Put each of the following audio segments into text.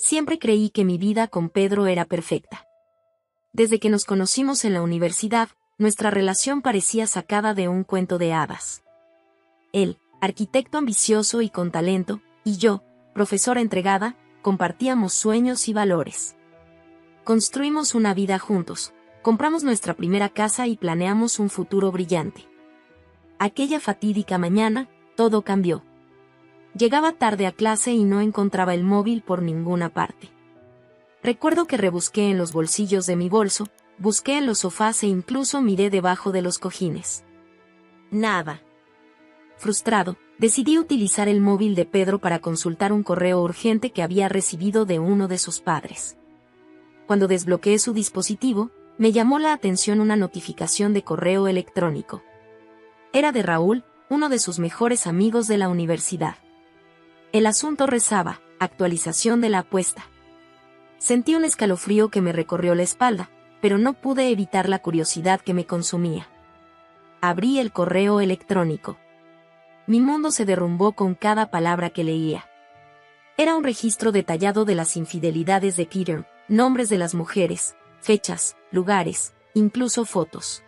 Siempre creí que mi vida con Pedro era perfecta. Desde que nos conocimos en la universidad, nuestra relación parecía sacada de un cuento de hadas. Él, arquitecto ambicioso y con talento, y yo, profesora entregada, compartíamos sueños y valores. Construimos una vida juntos, compramos nuestra primera casa y planeamos un futuro brillante. Aquella fatídica mañana, todo cambió. Llegaba tarde a clase y no encontraba el móvil por ninguna parte. Recuerdo que rebusqué en los bolsillos de mi bolso, busqué en los sofás e incluso miré debajo de los cojines. Nada. Frustrado, decidí utilizar el móvil de Pedro para consultar un correo urgente que había recibido de uno de sus padres. Cuando desbloqueé su dispositivo, me llamó la atención una notificación de correo electrónico. Era de Raúl, uno de sus mejores amigos de la universidad. El asunto rezaba: actualización de la apuesta. Sentí un escalofrío que me recorrió la espalda, pero no pude evitar la curiosidad que me consumía. Abrí el correo electrónico. Mi mundo se derrumbó con cada palabra que leía. Era un registro detallado de las infidelidades de Peter, nombres de las mujeres, fechas, lugares, incluso fotos.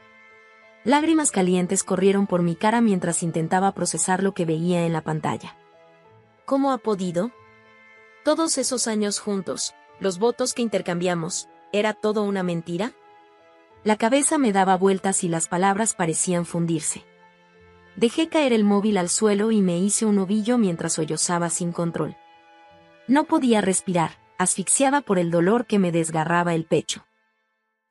Lágrimas calientes corrieron por mi cara mientras intentaba procesar lo que veía en la pantalla. ¿Cómo ha podido? Todos esos años juntos, los votos que intercambiamos, ¿era todo una mentira? La cabeza me daba vueltas y las palabras parecían fundirse. Dejé caer el móvil al suelo y me hice un ovillo mientras sollozaba sin control. No podía respirar, asfixiada por el dolor que me desgarraba el pecho.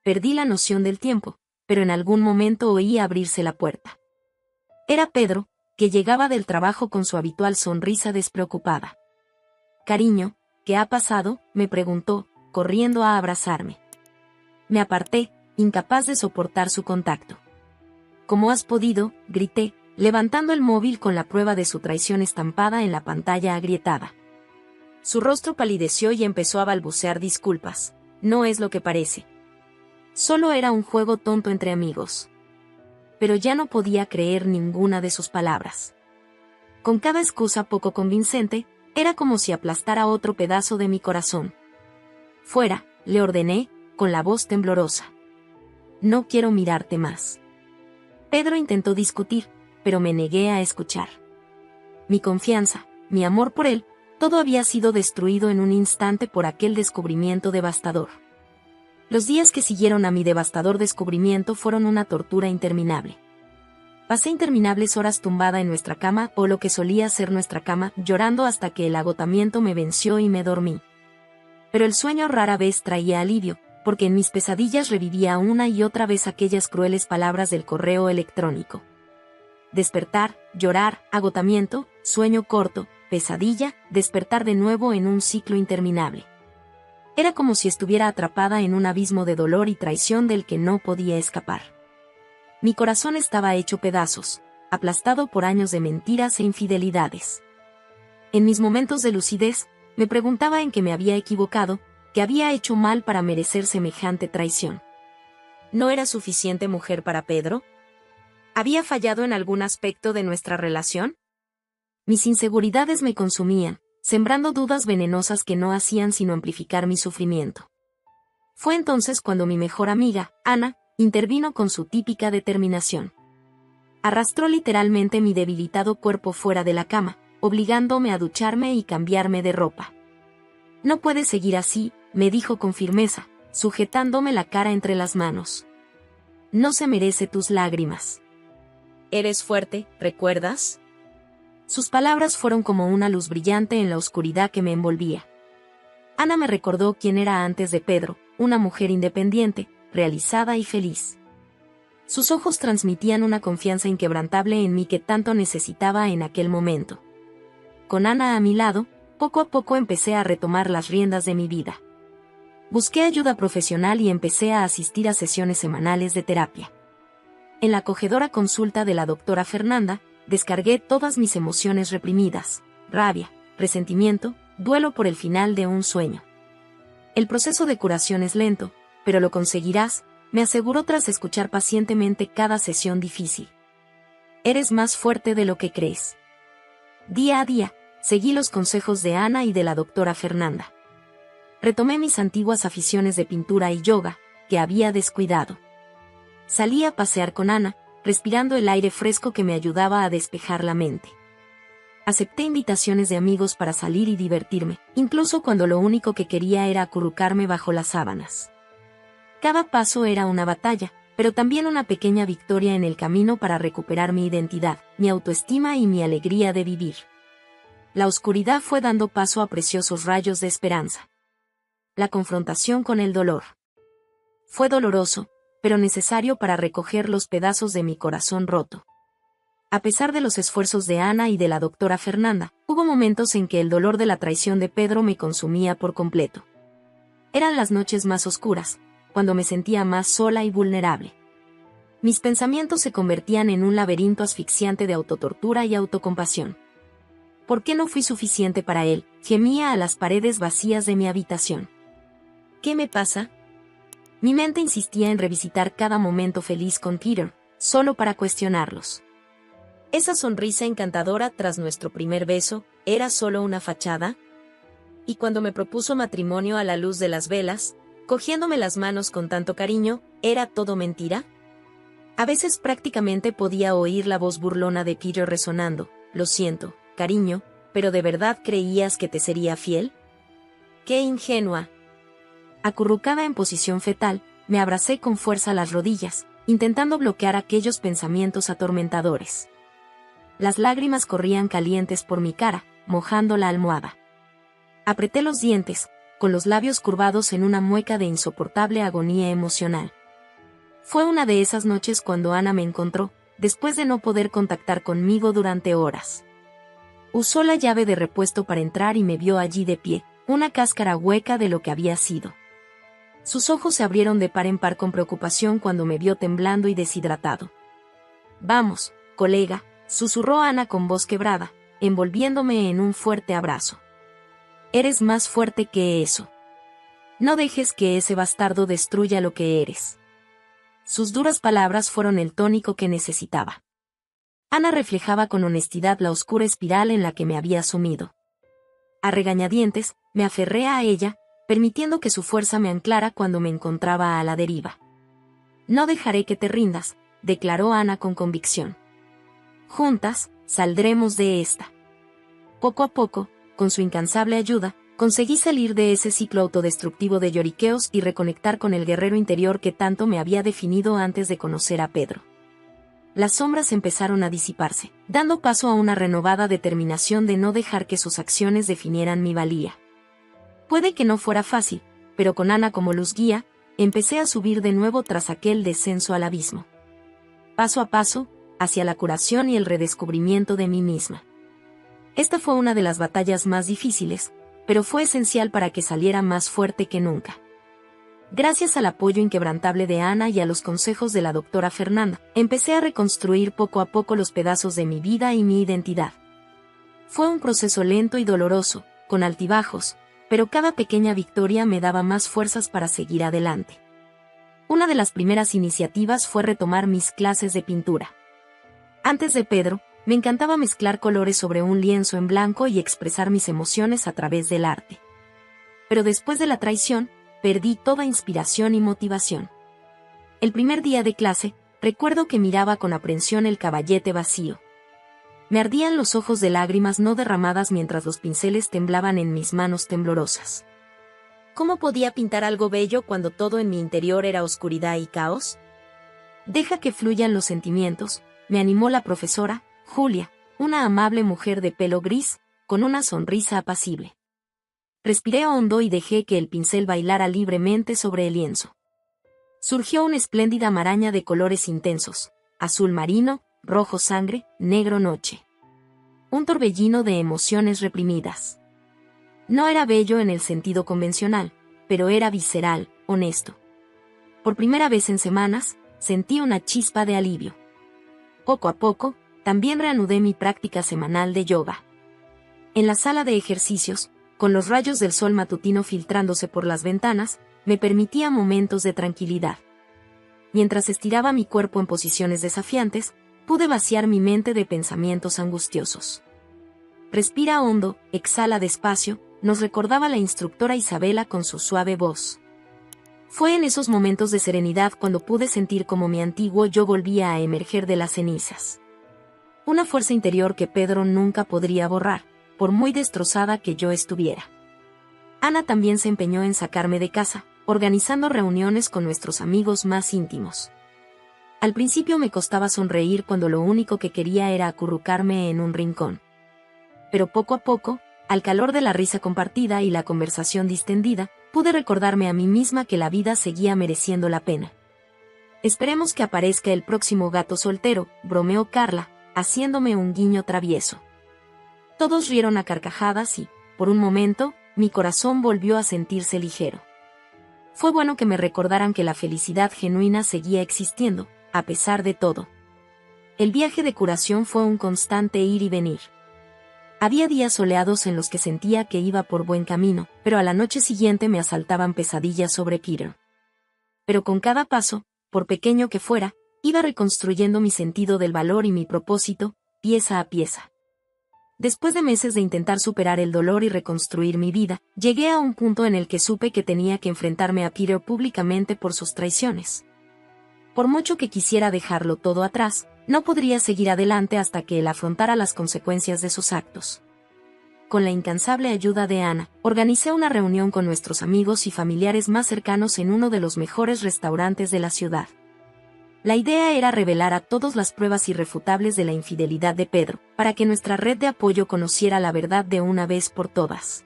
Perdí la noción del tiempo, pero en algún momento oí abrirse la puerta. Era Pedro, que llegaba del trabajo con su habitual sonrisa despreocupada. «Cariño, ¿qué ha pasado?», me preguntó, corriendo a abrazarme. Me aparté, incapaz de soportar su contacto. «¿Cómo has podido?», grité, levantando el móvil con la prueba de su traición estampada en la pantalla agrietada. Su rostro palideció y empezó a balbucear disculpas. «No es lo que parece. Solo era un juego tonto entre amigos». Pero ya no podía creer ninguna de sus palabras. Con cada excusa poco convincente, era como si aplastara otro pedazo de mi corazón. «Fuera», le ordené, con la voz temblorosa. «No quiero mirarte más». Pedro intentó discutir, pero me negué a escuchar. Mi confianza, mi amor por él, todo había sido destruido en un instante por aquel descubrimiento devastador. Los días que siguieron a mi devastador descubrimiento fueron una tortura interminable. Pasé interminables horas tumbada en nuestra cama, o lo que solía ser nuestra cama, llorando hasta que el agotamiento me venció y me dormí. Pero el sueño rara vez traía alivio, porque en mis pesadillas revivía una y otra vez aquellas crueles palabras del correo electrónico. Despertar, llorar, agotamiento, sueño corto, pesadilla, despertar de nuevo en un ciclo interminable. Era como si estuviera atrapada en un abismo de dolor y traición del que no podía escapar. Mi corazón estaba hecho pedazos, aplastado por años de mentiras e infidelidades. En mis momentos de lucidez, me preguntaba en qué me había equivocado, qué había hecho mal para merecer semejante traición. ¿No era suficiente mujer para Pedro? ¿Había fallado en algún aspecto de nuestra relación? Mis inseguridades me consumían, sembrando dudas venenosas que no hacían sino amplificar mi sufrimiento. Fue entonces cuando mi mejor amiga, Ana, intervino con su típica determinación. Arrastró literalmente mi debilitado cuerpo fuera de la cama, obligándome a ducharme y cambiarme de ropa. «No puedes seguir así», me dijo con firmeza, sujetándome la cara entre las manos. «No se merece tus lágrimas. Eres fuerte, ¿recuerdas?». Sus palabras fueron como una luz brillante en la oscuridad que me envolvía. Ana me recordó quién era antes de Pedro, una mujer independiente, realizada y feliz. Sus ojos transmitían una confianza inquebrantable en mí que tanto necesitaba en aquel momento. Con Ana a mi lado, poco a poco empecé a retomar las riendas de mi vida. Busqué ayuda profesional y empecé a asistir a sesiones semanales de terapia. En la acogedora consulta de la doctora Fernanda, descargué todas mis emociones reprimidas: rabia, resentimiento, duelo por el final de un sueño. El proceso de curación es lento, pero lo conseguirás, me aseguró tras escuchar pacientemente cada sesión difícil. Eres más fuerte de lo que crees. Día a día, seguí los consejos de Ana y de la doctora Fernanda. Retomé mis antiguas aficiones de pintura y yoga, que había descuidado. Salí a pasear con Ana, respirando el aire fresco que me ayudaba a despejar la mente. Acepté invitaciones de amigos para salir y divertirme, incluso cuando lo único que quería era acurrucarme bajo las sábanas. Cada paso era una batalla, pero también una pequeña victoria en el camino para recuperar mi identidad, mi autoestima y mi alegría de vivir. La oscuridad fue dando paso a preciosos rayos de esperanza. La confrontación con el dolor. Fue doloroso, pero necesario para recoger los pedazos de mi corazón roto. A pesar de los esfuerzos de Ana y de la doctora Fernanda, hubo momentos en que el dolor de la traición de Pedro me consumía por completo. Eran las noches más oscuras, cuando me sentía más sola y vulnerable. Mis pensamientos se convertían en un laberinto asfixiante de autotortura y autocompasión. ¿Por qué no fui suficiente para él?, gemía a las paredes vacías de mi habitación. ¿Qué me pasa? Mi mente insistía en revisitar cada momento feliz con Peter, solo para cuestionarlos. ¿Esa sonrisa encantadora tras nuestro primer beso era solo una fachada? Y cuando me propuso matrimonio a la luz de las velas, cogiéndome las manos con tanto cariño, ¿era todo mentira? A veces prácticamente podía oír la voz burlona de Peter resonando: lo siento, cariño, pero ¿de verdad creías que te sería fiel? ¡Qué ingenua! Acurrucada en posición fetal, me abracé con fuerza las rodillas, intentando bloquear aquellos pensamientos atormentadores. Las lágrimas corrían calientes por mi cara, mojando la almohada. Apreté los dientes, con los labios curvados en una mueca de insoportable agonía emocional. Fue una de esas noches cuando Ana me encontró, después de no poder contactar conmigo durante horas. Usó la llave de repuesto para entrar y me vio allí de pie, una cáscara hueca de lo que había sido. Sus ojos se abrieron de par en par con preocupación cuando me vio temblando y deshidratado. «Vamos, colega», susurró Ana con voz quebrada, envolviéndome en un fuerte abrazo. «Eres más fuerte que eso. No dejes que ese bastardo destruya lo que eres». Sus duras palabras fueron el tónico que necesitaba. Ana reflejaba con honestidad la oscura espiral en la que me había sumido. A regañadientes, me aferré a ella, permitiendo que su fuerza me anclara cuando me encontraba a la deriva. «No dejaré que te rindas», declaró Ana con convicción. «Juntas, saldremos de esta». Poco a poco, con su incansable ayuda, conseguí salir de ese ciclo autodestructivo de lloriqueos y reconectar con el guerrero interior que tanto me había definido antes de conocer a Pedro. Las sombras empezaron a disiparse, dando paso a una renovada determinación de no dejar que sus acciones definieran mi valía. Puede que no fuera fácil, pero con Ana como luz guía, empecé a subir de nuevo tras aquel descenso al abismo. Paso a paso, hacia la curación y el redescubrimiento de mí misma. Esta fue una de las batallas más difíciles, pero fue esencial para que saliera más fuerte que nunca. Gracias al apoyo inquebrantable de Ana y a los consejos de la doctora Fernanda, empecé a reconstruir poco a poco los pedazos de mi vida y mi identidad. Fue un proceso lento y doloroso, con altibajos, pero cada pequeña victoria me daba más fuerzas para seguir adelante. Una de las primeras iniciativas fue retomar mis clases de pintura. Antes de Pedro, me encantaba mezclar colores sobre un lienzo en blanco y expresar mis emociones a través del arte. Pero después de la traición, perdí toda inspiración y motivación. El primer día de clase, recuerdo que miraba con aprensión el caballete vacío. Me ardían los ojos de lágrimas no derramadas mientras los pinceles temblaban en mis manos temblorosas. ¿Cómo podía pintar algo bello cuando todo en mi interior era oscuridad y caos? «Deja que fluyan los sentimientos», me animó la profesora, Julia, una amable mujer de pelo gris, con una sonrisa apacible. Respiré hondo y dejé que el pincel bailara libremente sobre el lienzo. Surgió una espléndida maraña de colores intensos: azul marino, rojo sangre, negro noche. Un torbellino de emociones reprimidas. No era bello en el sentido convencional, pero era visceral, honesto. Por primera vez en semanas, sentí una chispa de alivio. Poco a poco, también reanudé mi práctica semanal de yoga. En la sala de ejercicios, con los rayos del sol matutino filtrándose por las ventanas, me permitía momentos de tranquilidad. Mientras estiraba mi cuerpo en posiciones desafiantes, pude vaciar mi mente de pensamientos angustiosos. Respira hondo, exhala despacio, nos recordaba la instructora Isabela con su suave voz. Fue en esos momentos de serenidad cuando pude sentir como mi antiguo yo volvía a emerger de las cenizas. Una fuerza interior que Pedro nunca podría borrar, por muy destrozada que yo estuviera. Ana también se empeñó en sacarme de casa, organizando reuniones con nuestros amigos más íntimos. Al principio me costaba sonreír cuando lo único que quería era acurrucarme en un rincón. Pero poco a poco, al calor de la risa compartida y la conversación distendida, pude recordarme a mí misma que la vida seguía mereciendo la pena. Esperemos que aparezca el próximo gato soltero, bromeó Carla, haciéndome un guiño travieso. Todos rieron a carcajadas y, por un momento, mi corazón volvió a sentirse ligero. Fue bueno que me recordaran que la felicidad genuina seguía existiendo, a pesar de todo. El viaje de curación fue un constante ir y venir. Había días soleados en los que sentía que iba por buen camino, pero a la noche siguiente me asaltaban pesadillas sobre Peter. Pero con cada paso, por pequeño que fuera, iba reconstruyendo mi sentido del valor y mi propósito, pieza a pieza. Después de meses de intentar superar el dolor y reconstruir mi vida, llegué a un punto en el que supe que tenía que enfrentarme a Peter públicamente por sus traiciones. Por mucho que quisiera dejarlo todo atrás, no podría seguir adelante hasta que él afrontara las consecuencias de sus actos. Con la incansable ayuda de Ana, organicé una reunión con nuestros amigos y familiares más cercanos en uno de los mejores restaurantes de la ciudad. La idea era revelar a todos las pruebas irrefutables de la infidelidad de Pedro, para que nuestra red de apoyo conociera la verdad de una vez por todas.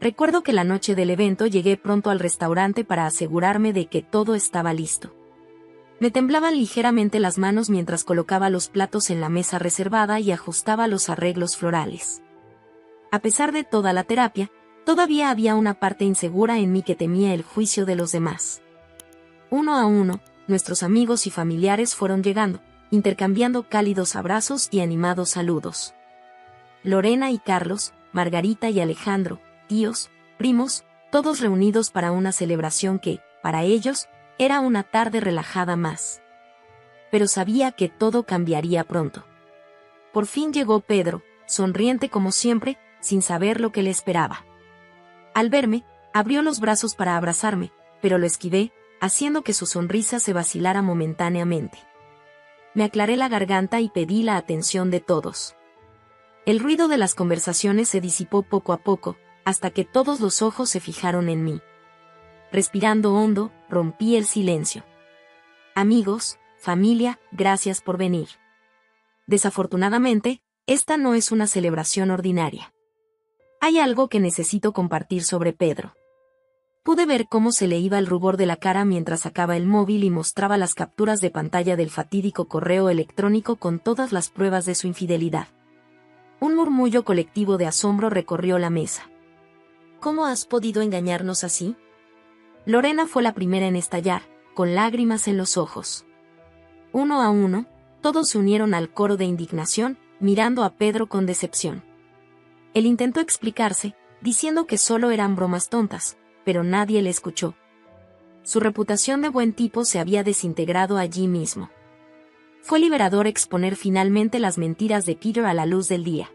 Recuerdo que la noche del evento llegué pronto al restaurante para asegurarme de que todo estaba listo. Me temblaban ligeramente las manos mientras colocaba los platos en la mesa reservada y ajustaba los arreglos florales. A pesar de toda la terapia, todavía había una parte insegura en mí que temía el juicio de los demás. Uno a uno, nuestros amigos y familiares fueron llegando, intercambiando cálidos abrazos y animados saludos. Lorena y Carlos, Margarita y Alejandro, tíos, primos, todos reunidos para una celebración que, para ellos, era una tarde relajada más. Pero sabía que todo cambiaría pronto. Por fin llegó Pedro, sonriente como siempre, sin saber lo que le esperaba. Al verme, abrió los brazos para abrazarme, pero lo esquivé, haciendo que su sonrisa se vacilara momentáneamente. Me aclaré la garganta y pedí la atención de todos. El ruido de las conversaciones se disipó poco a poco, hasta que todos los ojos se fijaron en mí. Respirando hondo, rompí el silencio. Amigos, familia, gracias por venir. Desafortunadamente, esta no es una celebración ordinaria. Hay algo que necesito compartir sobre Pedro. Pude ver cómo se le iba el rubor de la cara mientras sacaba el móvil y mostraba las capturas de pantalla del fatídico correo electrónico con todas las pruebas de su infidelidad. Un murmullo colectivo de asombro recorrió la mesa. ¿Cómo has podido engañarnos así? Lorena fue la primera en estallar, con lágrimas en los ojos. Uno a uno, todos se unieron al coro de indignación, mirando a Pedro con decepción. Él intentó explicarse, diciendo que solo eran bromas tontas, pero nadie le escuchó. Su reputación de buen tipo se había desintegrado allí mismo. Fue liberador exponer finalmente las mentiras de Peter a la luz del día.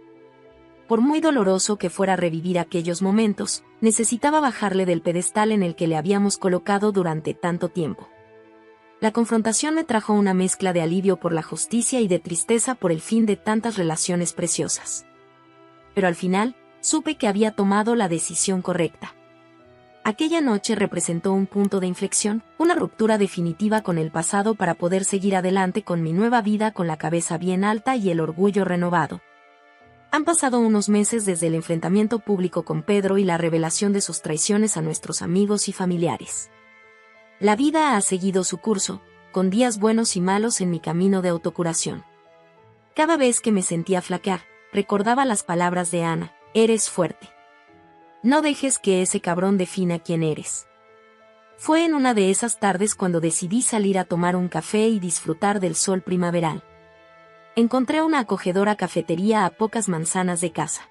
Por muy doloroso que fuera revivir aquellos momentos, necesitaba bajarle del pedestal en el que le habíamos colocado durante tanto tiempo. La confrontación me trajo una mezcla de alivio por la justicia y de tristeza por el fin de tantas relaciones preciosas. Pero al final, supe que había tomado la decisión correcta. Aquella noche representó un punto de inflexión, una ruptura definitiva con el pasado para poder seguir adelante con mi nueva vida con la cabeza bien alta y el orgullo renovado. Han pasado unos meses desde el enfrentamiento público con Pedro y la revelación de sus traiciones a nuestros amigos y familiares. La vida ha seguido su curso, con días buenos y malos en mi camino de autocuración. Cada vez que me sentía flaquear, recordaba las palabras de Ana: eres fuerte. No dejes que ese cabrón defina quién eres. Fue en una de esas tardes cuando decidí salir a tomar un café y disfrutar del sol primaveral. Encontré una acogedora cafetería a pocas manzanas de casa.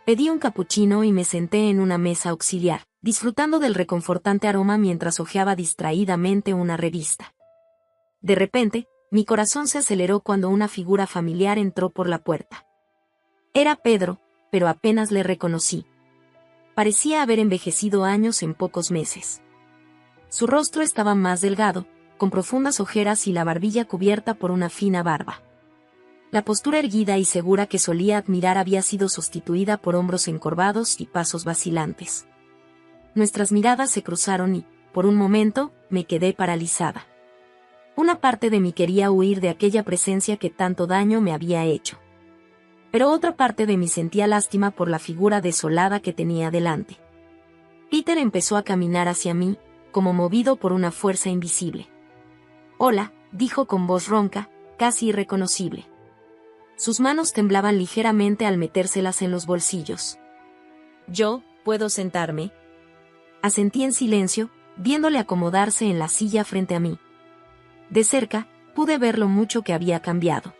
Pedí un capuchino y me senté en una mesa auxiliar, disfrutando del reconfortante aroma mientras hojeaba distraídamente una revista. De repente, mi corazón se aceleró cuando una figura familiar entró por la puerta. Era Pedro, pero apenas le reconocí. parecía haber envejecido años en pocos meses. Su rostro estaba más delgado, con profundas ojeras y la barbilla cubierta por una fina barba. La postura erguida y segura que solía admirar había sido sustituida por hombros encorvados y pasos vacilantes. Nuestras miradas se cruzaron y, por un momento, me quedé paralizada. Una parte de mí quería huir de aquella presencia que tanto daño me había hecho. Pero otra parte de mí sentía lástima por la figura desolada que tenía delante. Peter empezó a caminar hacia mí, como movido por una fuerza invisible. «Hola», dijo con voz ronca, casi irreconocible. Sus manos temblaban ligeramente al metérselas en los bolsillos. «¿Yo puedo sentarme?», asentí en silencio, viéndole acomodarse en la silla frente a mí. De cerca, pude ver lo mucho que había cambiado.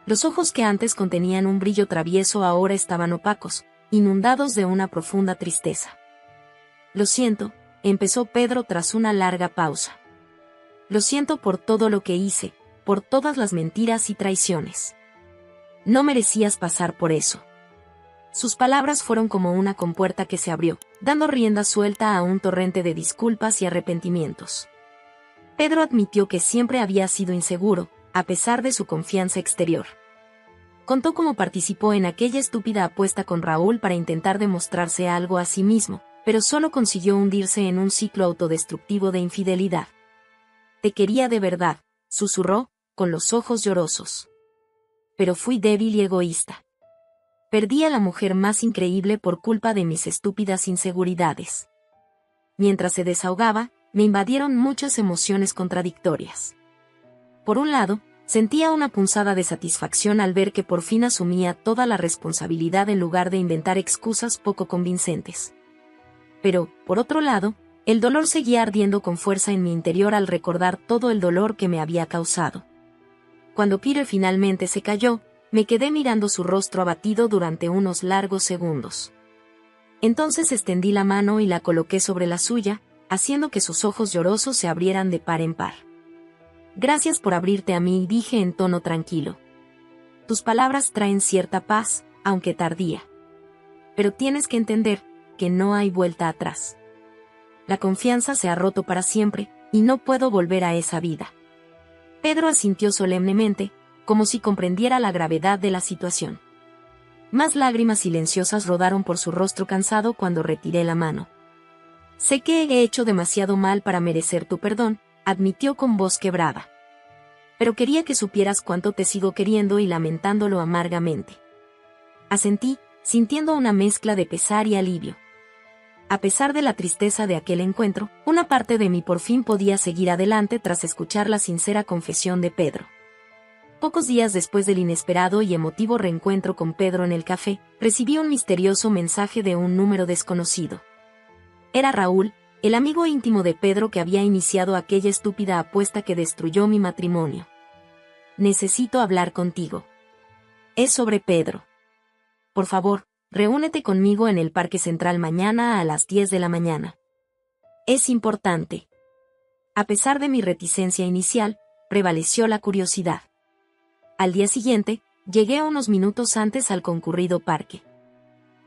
Los ojos que antes contenían un brillo travieso ahora estaban opacos, inundados de una profunda tristeza. «Lo siento», empezó Pedro tras una larga pausa. «Lo siento por todo lo que hice, por todas las mentiras y traiciones. No merecías pasar por eso». Sus palabras fueron como una compuerta que se abrió, dando rienda suelta a un torrente de disculpas y arrepentimientos. Pedro admitió que siempre había sido inseguro, a pesar de su confianza exterior. Contó cómo participó en aquella estúpida apuesta con Raúl para intentar demostrarse algo a sí mismo, pero solo consiguió hundirse en un ciclo autodestructivo de infidelidad. «Te quería de verdad», susurró, con los ojos llorosos. «Pero fui débil y egoísta. Perdí a la mujer más increíble por culpa de mis estúpidas inseguridades». Mientras se desahogaba, me invadieron muchas emociones contradictorias. Por un lado, sentía una punzada de satisfacción al ver que por fin asumía toda la responsabilidad en lugar de inventar excusas poco convincentes. Pero, por otro lado, el dolor seguía ardiendo con fuerza en mi interior al recordar todo el dolor que me había causado. Cuando Peter finalmente se calló, me quedé mirando su rostro abatido durante unos largos segundos. Entonces extendí la mano y la coloqué sobre la suya, haciendo que sus ojos llorosos se abrieran de par en par. «Gracias por abrirte a mí», dije en tono tranquilo. «Tus palabras traen cierta paz, aunque tardía. Pero tienes que entender que no hay vuelta atrás. La confianza se ha roto para siempre, y no puedo volver a esa vida». Pedro asintió solemnemente, como si comprendiera la gravedad de la situación. Más lágrimas silenciosas rodaron por su rostro cansado cuando retiré la mano. «Sé que he hecho demasiado mal para merecer tu perdón», admitió con voz quebrada. «Pero quería que supieras cuánto te sigo queriendo y lamentándolo amargamente». Asentí, sintiendo una mezcla de pesar y alivio. A pesar de la tristeza de aquel encuentro, una parte de mí por fin podía seguir adelante tras escuchar la sincera confesión de Pedro. Pocos días después del inesperado y emotivo reencuentro con Pedro en el café, recibí un misterioso mensaje de un número desconocido. Era Raúl, el amigo íntimo de Pedro que había iniciado aquella estúpida apuesta que destruyó mi matrimonio. «Necesito hablar contigo. Es sobre Pedro. Por favor, reúnete conmigo en el Parque Central mañana a las 10 de la mañana. Es importante». A pesar de mi reticencia inicial, prevaleció la curiosidad. Al día siguiente, llegué unos minutos antes al concurrido parque.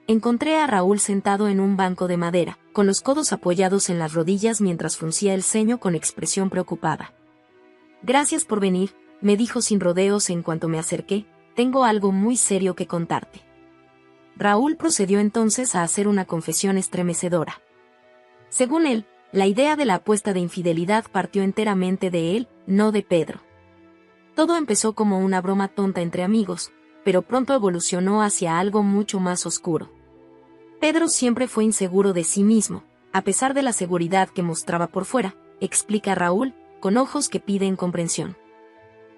Encontré a Raúl sentado en un banco de madera, con los codos apoyados en las rodillas mientras fruncía el ceño con expresión preocupada. «Gracias por venir», me dijo sin rodeos en cuanto me acerqué, «tengo algo muy serio que contarte». Raúl procedió entonces a hacer una confesión estremecedora. Según él, la idea de la apuesta de infidelidad partió enteramente de él, no de Pedro. Todo empezó como una broma tonta entre amigos, pero pronto evolucionó hacia algo mucho más oscuro. Pedro siempre fue inseguro de sí mismo, a pesar de la seguridad que mostraba por fuera, explica Raúl, con ojos que piden comprensión.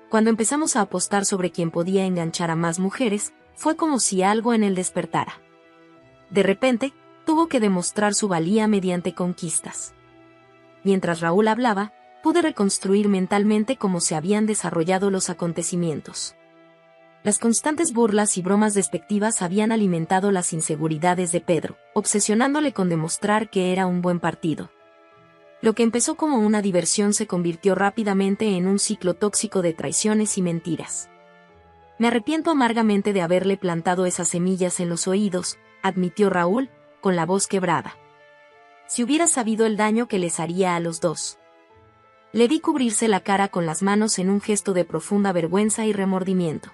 Cuando empezamos a apostar sobre quién podía enganchar a más mujeres, fue como si algo en él despertara. De repente, tuvo que demostrar su valía mediante conquistas. Mientras Raúl hablaba, pude reconstruir mentalmente cómo se habían desarrollado los acontecimientos. Las constantes burlas y bromas despectivas habían alimentado las inseguridades de Pedro, obsesionándole con demostrar que era un buen partido. Lo que empezó como una diversión se convirtió rápidamente en un ciclo tóxico de traiciones y mentiras. «Me arrepiento amargamente de haberle plantado esas semillas en los oídos», admitió Raúl, con la voz quebrada. Si hubiera sabido el daño que les haría a los dos. Le vi cubrirse la cara con las manos en un gesto de profunda vergüenza y remordimiento.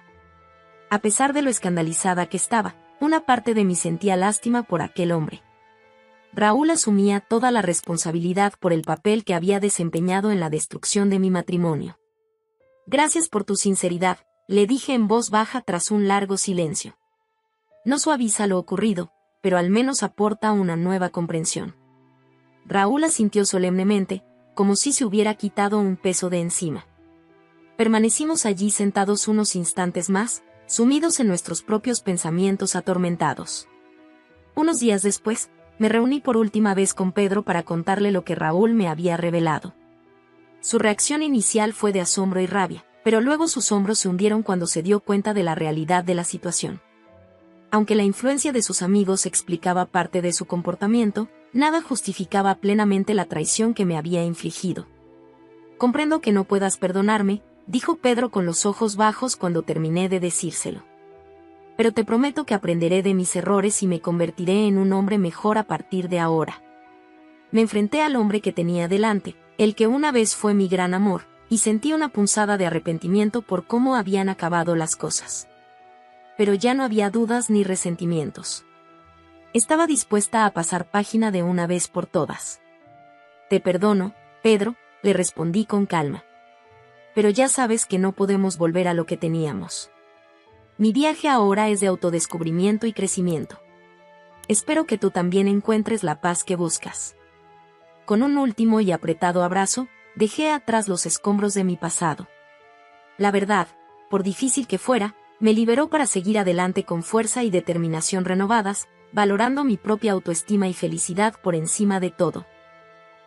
A pesar de lo escandalizada que estaba, una parte de mí sentía lástima por aquel hombre. Raúl asumía toda la responsabilidad por el papel que había desempeñado en la destrucción de mi matrimonio. Gracias por tu sinceridad, le dije en voz baja tras un largo silencio. No suaviza lo ocurrido, pero al menos aporta una nueva comprensión. Raúl asintió solemnemente, como si se hubiera quitado un peso de encima. Permanecimos allí sentados unos instantes más, sumidos en nuestros propios pensamientos atormentados. Unos días después, me reuní por última vez con Pedro para contarle lo que Raúl me había revelado. Su reacción inicial fue de asombro y rabia, pero luego sus hombros se hundieron cuando se dio cuenta de la realidad de la situación. Aunque la influencia de sus amigos explicaba parte de su comportamiento, nada justificaba plenamente la traición que me había infligido. Comprendo que no puedas perdonarme, dijo Pedro con los ojos bajos cuando terminé de decírselo. Pero te prometo que aprenderé de mis errores y me convertiré en un hombre mejor a partir de ahora. Me enfrenté al hombre que tenía delante, el que una vez fue mi gran amor, y sentí una punzada de arrepentimiento por cómo habían acabado las cosas. Pero ya no había dudas ni resentimientos. Estaba dispuesta a pasar página de una vez por todas. Te perdono, Pedro, le respondí con calma. Pero ya sabes que no podemos volver a lo que teníamos. Mi viaje ahora es de autodescubrimiento y crecimiento. Espero que tú también encuentres la paz que buscas. Con un último y apretado abrazo, dejé atrás los escombros de mi pasado. La verdad, por difícil que fuera, me liberó para seguir adelante con fuerza y determinación renovadas, valorando mi propia autoestima y felicidad por encima de todo.